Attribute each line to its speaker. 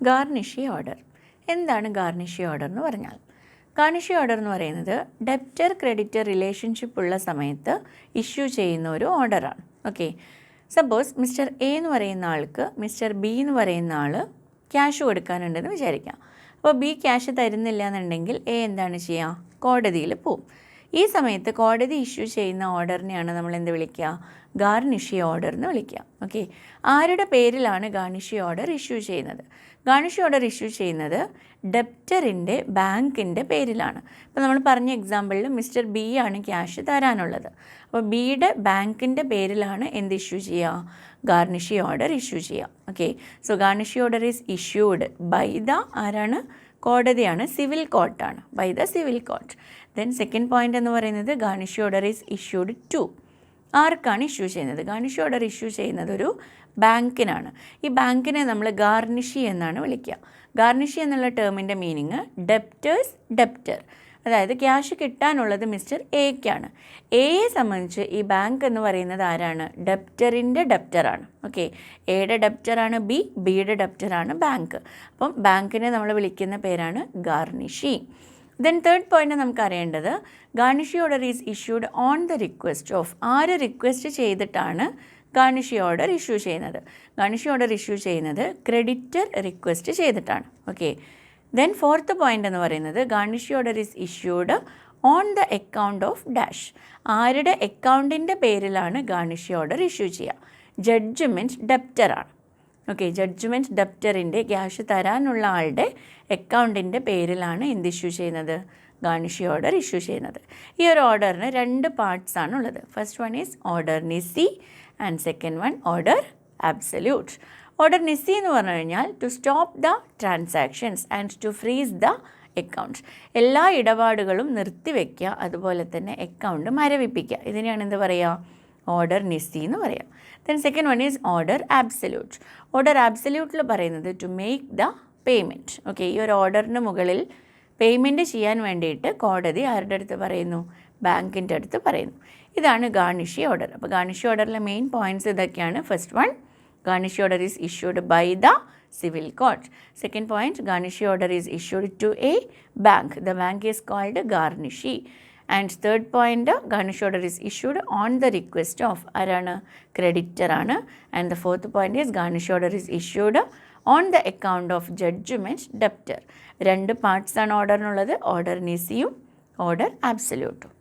Speaker 1: Garnishee order. എന്താണ് garnishee order എന്ന് പറഞ്ഞാൽ? ഗാർണിഷി ഓർഡർ എന്ന് പറയുന്നത് ഡെപ്റ്റർ ക്രെഡിറ്റർ റിലേഷൻഷിപ്പ് ഉള്ള സമയത്ത് ഇഷ്യൂ ചെയ്യുന്ന ഒരു ഓർഡറാണ്. ഓക്കെ, സപ്പോസ് മിസ്റ്റർ എ എന്ന് പറയുന്ന ആൾക്ക് മിസ്റ്റർ ബി എന്ന് പറയുന്ന ആൾ ക്യാഷ് കൊടുക്കാനുണ്ടെന്ന് വിചാരിക്കാം. അപ്പോൾ ബി ക്യാഷ് തരുന്നില്ല എന്നുണ്ടെങ്കിൽ എ എന്താണ് ചെയ്യുക? കോടതിയിൽ പോവും. ഈ സമയത്ത് കോടതി ഇഷ്യൂ ചെയ്യുന്ന ഓർഡറിനെയാണ് നമ്മൾ എന്ത് വിളിക്കുക? ഗാർണിഷി ഓർഡർ എന്ന് വിളിക്കുക. ഓക്കെ, ആരുടെ പേരിലാണ് ഗാർണിഷി ഓർഡർ ഇഷ്യൂ ചെയ്യുന്നത്? ഗാർണിഷി ഓർഡർ ഇഷ്യൂ ചെയ്യുന്നത് ഡെപ്റ്ററിൻ്റെ ബാങ്കിൻ്റെ പേരിലാണ്. ഇപ്പോൾ നമ്മൾ പറഞ്ഞ എക്സാമ്പിളിൽ മിസ്റ്റർ ബി ആണ് ക്യാഷ് തരാനുള്ളത്. അപ്പോൾ ബിയുടെ ബാങ്കിൻ്റെ പേരിലാണ് എന്ത് ഇഷ്യൂ ചെയ്യുക? ഗാർണിഷി ഓർഡർ ഇഷ്യൂ ചെയ്യുക. Okay, so garnishee order is issued by the ആരാണ്? കോടതിയാണ്, സിവിൽ കോർട്ടാണ്, by the civil court. Then second point എന്ന് പറയുന്നത് garnishee order is issued to. ആർക്കാണ് ഇഷ്യൂ ചെയ്യുന്നത്? ഗാർണിഷി ഓർഡർ ഇഷ്യൂ ചെയ്യുന്നത് ഒരു ബാങ്കിനാണ്. ഈ ബാങ്കിനെ നമ്മൾ ഗാർണിഷി എന്നാണ് വിളിക്കുക. ഗാർണിഷി എന്നുള്ള ടേമിൻ്റെ മീനിങ് ഡെപ്റ്റേഴ്സ് ഡെപ്റ്റർ, അതായത് ക്യാഷ് കിട്ടാനുള്ളത് മിസ്റ്റർ എക്കാണ്. എയെ സംബന്ധിച്ച് ഈ ബാങ്ക് എന്ന് പറയുന്നത് ആരാണ്? ഡെപ്റ്ററിൻ്റെ ഡെപ്റ്ററാണ്. ഓക്കെ, എയുടെ ഡെപ്റ്ററാണ് ബി, ബിയുടെ ഡെപ്റ്ററാണ് ബാങ്ക്. അപ്പം ബാങ്കിനെ നമ്മൾ വിളിക്കുന്ന പേരാണ് ഗാർണിഷി. ദെൻ തേർഡ് പോയിന്റ് നമുക്ക് അറിയേണ്ടത് garnishee order is issued on the request of. ആര് റിക്വസ്റ്റ് ചെയ്തിട്ടാണ് ഗാർണിഷി ഓർഡർ ഇഷ്യൂ ചെയ്യുന്നത്? ഗാർണിഷി ഓർഡർ ഇഷ്യൂ ചെയ്യുന്നത് ക്രെഡിറ്റർ റിക്വസ്റ്റ് ചെയ്തിട്ടാണ്. ഓക്കെ, ദെൻ ഫോർത്ത് പോയിന്റ് എന്ന് പറയുന്നത് garnishee order is issued on the account of dash. ആരുടെ അക്കൗണ്ടിൻ്റെ പേരിലാണ് ഗാർണിഷി ഓർഡർ ഇഷ്യൂ ചെയ്യുക? ജഡ്ജ്മെൻറ്റ് ഡെപ്റ്ററാണ്. ഓക്കെ, ജഡ്ജ്മെൻറ്റ് ഡെപ്റ്ററിൻ്റെ ക്യാഷ് തരാനുള്ള ആളുടെ അക്കൗണ്ടിൻ്റെ പേരിലാണ് എന്ത് ഇഷ്യൂ ചെയ്യുന്നത്? ഗാർണിഷി ഓർഡർ ഇഷ്യൂ ചെയ്യുന്നത്. ഈ ഒരു ഓർഡറിന് രണ്ട് പാർട്സ് ആണുള്ളത്. First one is order nisi and second one order absolute. Order nisi എന്ന് പറഞ്ഞു കഴിഞ്ഞാൽ to stop the transactions and to freeze the accounts. എല്ലാ ഇടപാടുകളും നിർത്തിവെക്കുക, അതുപോലെ തന്നെ അക്കൗണ്ട് മരവിപ്പിക്കുക. ഇതിനെയാണ് എന്ത് പറയുക? ഓർഡർ നിസി എന്ന് പറയാം. Then second one is order absolute. Order ആബ്സല്യൂട്ടിൽ പറയുന്നത് to make the payment. Okay, ഈ ഒരു ഓർഡറിന് മുകളിൽ പേയ്മെൻറ്റ് ചെയ്യാൻ വേണ്ടിയിട്ട് കോടതി ആരുടെ അടുത്ത് പറയുന്നു? ബാങ്കിൻ്റെ അടുത്ത് പറയുന്നു. ഇതാണ് ഗാർണിഷി ഓർഡർ. അപ്പോൾ ഗാർണിഷി ഓർഡറിലെ മെയിൻ പോയിൻറ്റ്സ് ഇതൊക്കെയാണ്. First one, garnishee order is issued by the civil court. Second point, garnishi order is issued to a bank. The bank is called garnishi. And third point, garnishi order is issued on the request of arana creditor ana. And the fourth point is garnishi order is issued on the account of judgment debtor. രണ്ട് parts ആണ് ഓർഡറിനുള്ളത്, order നിസിയും order ആബ്സല്യൂട്ടും.